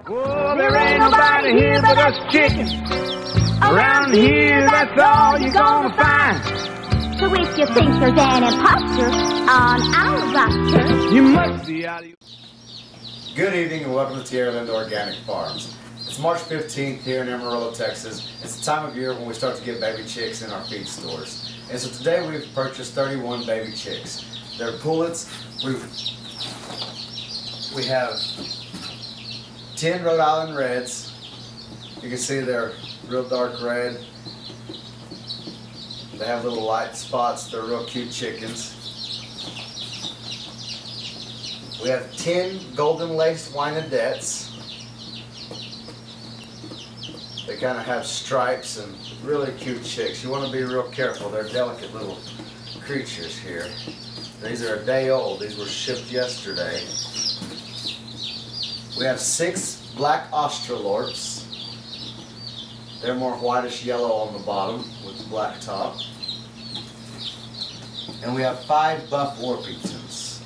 Well, there ain't nobody here but us chickens. Around here, that's all you're gonna find. So if you think there's an imposter on our roster, You must be out of your... Good evening and welcome to Tierra Linda Organic Farms. It's March 15th here in Amarillo, Texas. It's the time of year when we start to get baby chicks in our feed stores. And so today we've purchased 31 baby chicks. They're pullets. We have 10 Rhode Island Reds. You can see they're real dark red. They have little light spots. They're real cute chickens. We have 10 golden laced Wyandottes. They kind of have stripes and really cute chicks. You want to be real careful. They're delicate little creatures here. These are a day old. These were shipped yesterday. We have 6 black Australorps. They're more whitish yellow on the bottom with the black top. And we have 5 buff Orpingtons.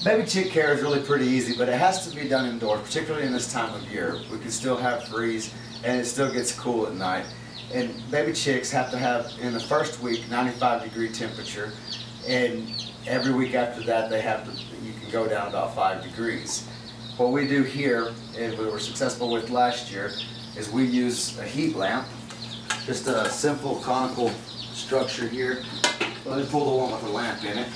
Baby chick care is really pretty easy, but it has to be done indoors, particularly in this time of year. We can still have freeze and it still gets cool at night. And baby chicks have to have, in the first week, 95-degree temperature, and every week after that they have to, you can go down about 5 degrees. What we do here, and we were successful with last year, is we use a heat lamp, just a simple conical structure here. Let me pull the one with the lamp in it.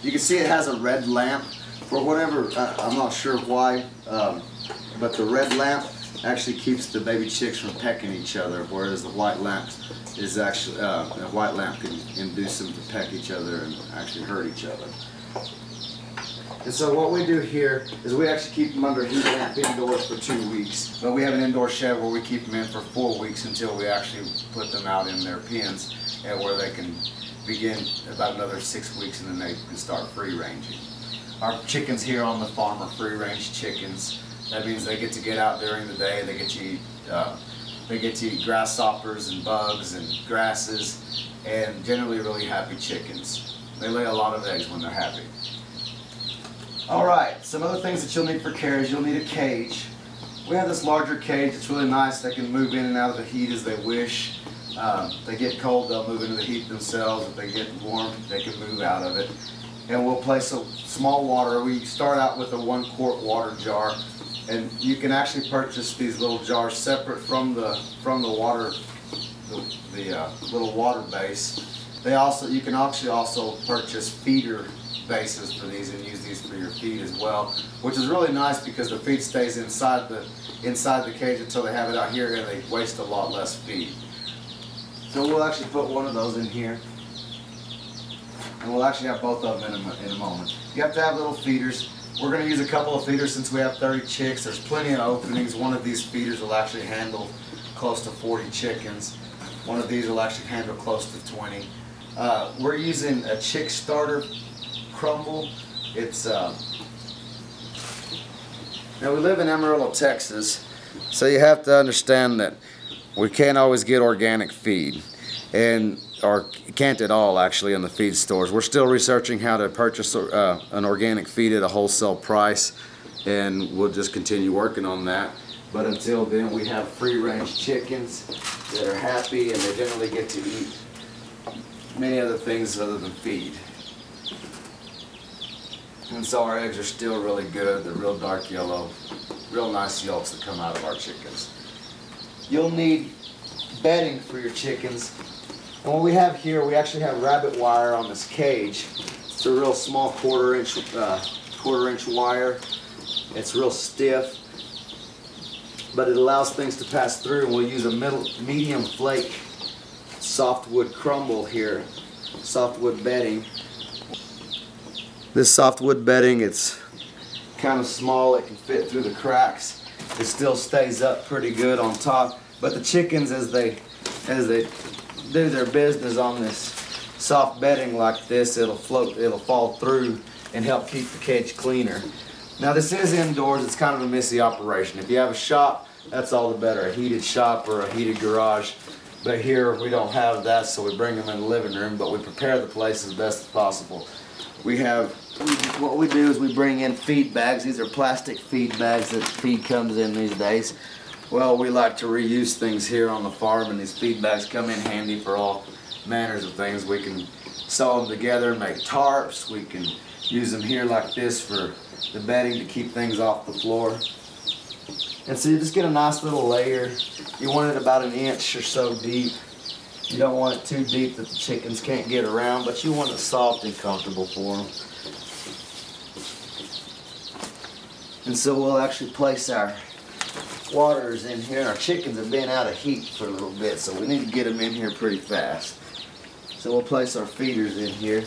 You can see it has a red lamp. For whatever, I'm not sure why, but the red lamp actually keeps the baby chicks from pecking each other, whereas the white lamp is actually, the white lamp can induce them to peck each other and actually hurt each other. And so what we do here is we actually keep them under heat lamp indoors for 2 weeks, but we have an indoor shed where we keep them in for 4 weeks until we actually put them out in their pens, and where they can begin about another 6 weeks, and then they can start free ranging. Our chickens here on the farm are free range chickens. That means they get to get out during the day. They get to eat grasshoppers and bugs and grasses, and generally really happy chickens. They lay a lot of eggs when they're happy. Alright, some other things that you'll need for care is you'll need a cage. We have this larger cage. It's really nice. They can move in and out of the heat as they wish. If they get cold, they'll move into the heat themselves. If they get warm, they can move out of it. And we'll place a small water. We start out with a 1-quart water jar, and you can actually purchase these little jars separate from the water, the little water base. You can actually also purchase feeder bases for these and use these for your feed as well, which is really nice because the feed stays inside the cage until they have it out here, and they waste a lot less feed. So we'll actually put one of those in here, and we'll actually have both of them in a moment. You have to have little feeders. We're going to use a couple of feeders since we have 30 chicks. There's plenty of openings. One of these feeders will actually handle close to 40 chickens. One of these will actually handle close to 20. We're using a chick starter crumble. It's now we live in Amarillo, Texas, so you have to understand that we can't always get organic feed, or can't at all actually in the feed stores. We're still researching how to purchase an organic feed at a wholesale price, and we'll just continue working on that. But until then, we have free range chickens that are happy, and they generally get to eat many other things other than feed. And so our eggs are still really good. They're real dark yellow, real nice yolks that come out of our chickens. You'll need bedding for your chickens. And what we have here, we actually have rabbit wire on this cage. It's a real small quarter-inch wire. It's real stiff, but it allows things to pass through. And we'll use a medium flake softwood crumble here, softwood bedding. This softwood bedding, it's kind of small. It can fit through the cracks. It still stays up pretty good on top. But the chickens, as they do their business on this soft bedding like this, it'll fall through and help keep the cage cleaner. Now this is indoors. It's kind of a messy operation. If you have a shop, that's all the better, a heated shop or a heated garage. But here we don't have that, so we bring them in the living room, but we prepare the place as best as possible. We have what we do is we bring in feed bags. These are plastic feed bags that feed comes in these days. Well, we like to reuse things here on the farm, and these feed bags come in handy for all manners of things. We can sew them together and make tarps. We can use them here like this for the bedding to keep things off the floor. And so you just get a nice little layer. You want it about 1 inch or so deep. You don't want it too deep that the chickens can't get around, but you want it soft and comfortable for them. And so we'll actually place our waters in here. Our chickens have been out of heat for a little bit, so we need to get them in here pretty fast. So we'll place our feeders in here.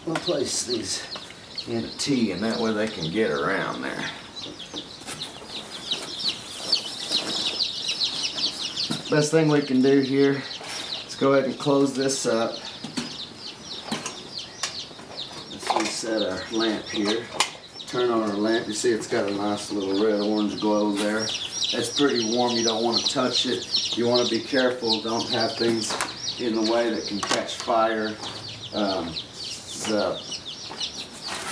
We'll place these in a T, and that way they can get around there. Best thing we can do here is go ahead and close this up. Let's reset our lamp here. Turn on our lamp. You see it's got a nice little red-orange glow there. It's pretty warm. You don't want to touch it. You want to be careful. Don't have things in the way that can catch fire. The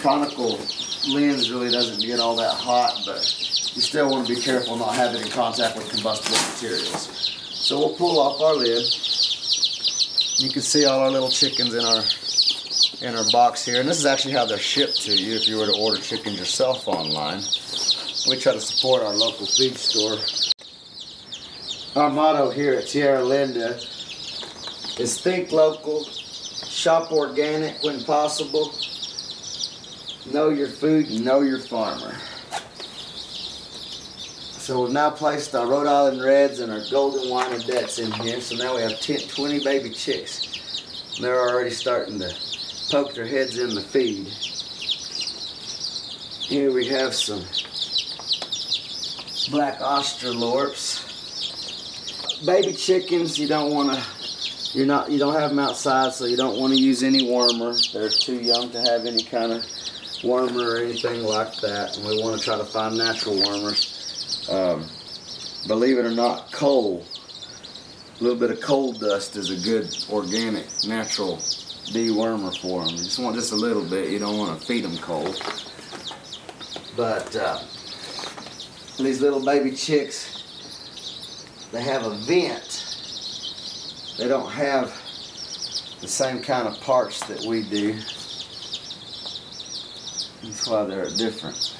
conical lens really doesn't get all that hot, but you still want to be careful not have it in contact with combustible materials. So we'll pull off our lid. You can see all our little chickens in our box here, and this is actually how they're shipped to you if you were to order chickens yourself online. We try to support our local feed store. Our motto here at Tierra Linda is think local, shop organic when possible, know your food and know your farmer. So we've now placed our Rhode Island Reds and our Golden Wyandottes in here. So now we have 20 baby chicks. And they're already starting to poke their heads in the feed. Here we have some black Australorps. Baby chickens, you don't want to, you don't have them outside, so you don't want to use any wormer. They're too young to have any kind of wormer or anything like that. And we want to try to find natural wormers. Believe it or not, coal, a little bit of coal dust is a good organic, natural dewormer for them. You just want just a little bit. You don't want to feed them coal. But these little baby chicks, they have a vent. They don't have the same kind of parts that we do. That's why they're different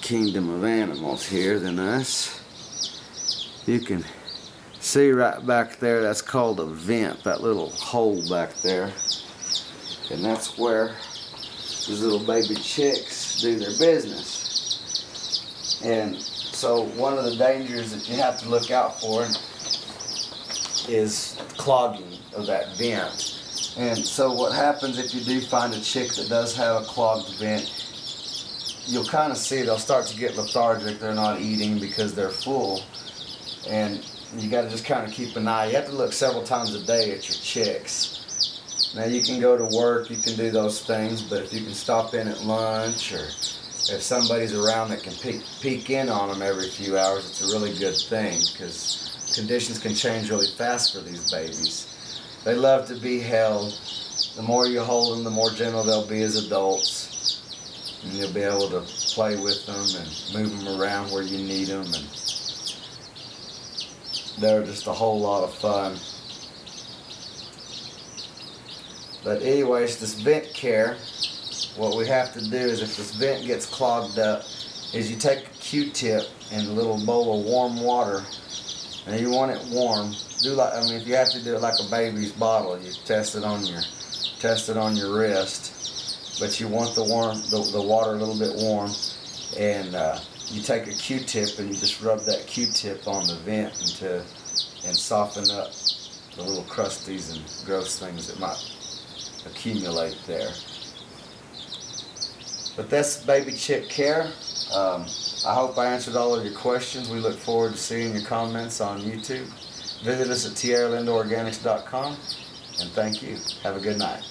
kingdom of animals here than us. You can see right back there, that's called a vent, that little hole back there. And that's where these little baby chicks do their business. And so one of the dangers that you have to look out for is clogging of that vent. And so what happens if you do find a chick that does have a clogged vent, you'll kind of see they'll start to get lethargic. They're not eating because they're full. And you got to just kind of keep an eye. You have to look several times a day at your chicks. Now you can go to work, you can do those things, but if you can stop in at lunch, or if somebody's around that can peek in on them every few hours, it's a really good thing, because conditions can change really fast for these babies. They love to be held. The more you hold them, the more gentle they'll be as adults. And you'll be able to play with them and move them around where you need them. And they're just a whole lot of fun. But anyways, this vent care, what we have to do is if this vent gets clogged up, is you take a Q-tip and a little bowl of warm water, and you want it warm. If you have to do it like a baby's bottle, you test it on your wrist. But you want the water a little bit warm, and you take a Q-tip and you just rub that Q-tip on the vent and soften up the little crusties and gross things that might accumulate there. But that's baby chick care. I hope I answered all of your questions. We look forward to seeing your comments on YouTube. Visit us at tierralindaorganics.com, and thank you. Have a good night.